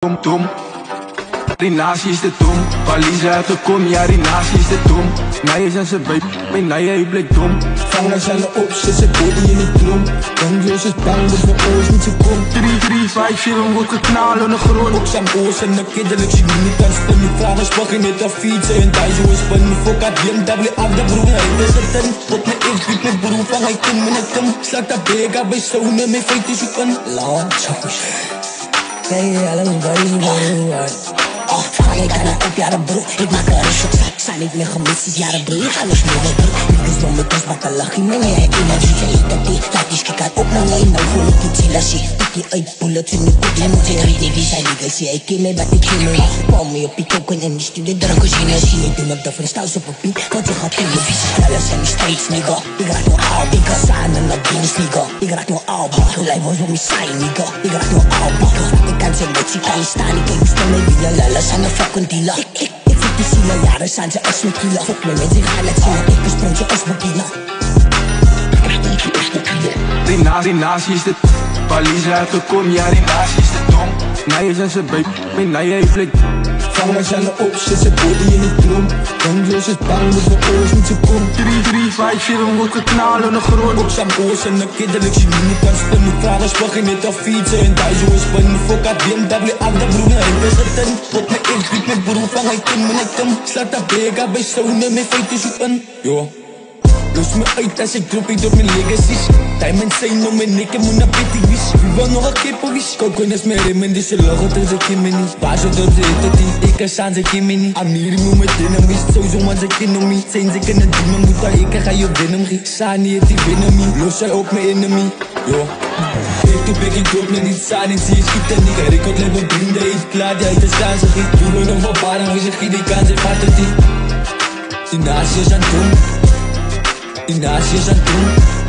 Dom, die nasie is te dom. Walise uit gekom, ja die nasie is te dom. Mij is aan zijn buik, mijn naaie hy blik dom. Vangers aan de op, zit ze body in die klomp. Younglos is bang, dus mijn oors niet zo kom. 3, 3, 5, 7 wordt geknald aan de grond. Ook zijn oors en de kinderlijk, zie niet kan stem. Ik vraag eens pakken net een fietsen en thuis hoe is van. Fok had BMW af de broer, hij is het dan. Tot mijn eerst bied met broer van hij kom en ik kom. Slag dat bega bij zonen, mijn feiten zoeken. Laat, chappers. Hey, alles body. Ik ga op jaren broek, ik maak er een shot. Zijn niet meer gemist, is jaren broer, ik ga los meer met broek. Niggas wil me pas bakken lachen, maar jij hebt energie. Je eet dat die, laat die schik uit op naar jij, nou voel ik niet zien, lassie. Tik die uit, bullets in de kop, jij moet je reden, wie zijn niggas, zie ik ken mij, wat ik ken me. Ik kwam mee op die token en die stuurde drank als je niet zie. Ik doe op de vriendstaals op papier, want je gaat televisie. Alles zijn die streets, nigga. Ik raak door al, ik ga zijn en dat dienst, nigga. Ik raak door al, bikkel, hij was om je zijn, nigga. Ik raak door al, bikkel. Ik kan zijn dat ik kan je staan, ik kan je stemmen, wie je lullen zijn de fucking dealer. Ik voel die zielen, jaren zijn ze als mijn kilo. Fok me met zich aan het zien, ik besprong je als Burkina. Die nasie is te Walise uit gekom, ja die nasie is te dom. Mij is aan zijn buik, mijn naaie hy blik. Vangers aan de op, zit ze body in die klomp. Younglos is bang, dus mijn oors niet zo kom. 3, 3, 5, 7 wordt geknald aan de grond. Ook zijn oors en de kinderlijk, zie niet kan stem. Ik vraag eens pakken net een fietsen en thuis hoe is van. Fok had BMW af de broer, hij is het dan. Tot mijn eerst bied met broer van hij kom en ik kom. Slag dat bega bij zonen, mijn feiten zoeken. Yo. Los me uit als ik drop mijn legacies. Diamonds zijn om mijn nek en moet naar pittig wis. Wie wil nog een kippen wis? Koken is mijn remmen, dus ze lachen tot ze kimmen niet. Waar ze door de eten die, ik kan aan ze kimmen niet. Amiri moet met denim wist, sowieso man ze kennen me. Zijn ze kunnen demon, moet daar ik ga je venom giet. Sani het die binnen me, los zij op mijn enemy. Yo. Ik doe bek, ik drop me niet saan, ik zie je schieten niet. Ik had leven vrienden, ik klaar die uit de staan ze giet. Doe me nog wat baren, wie ze giet, ik kan ze vatten die. Die naast je is aan het doen. Die naast je is aan het doen.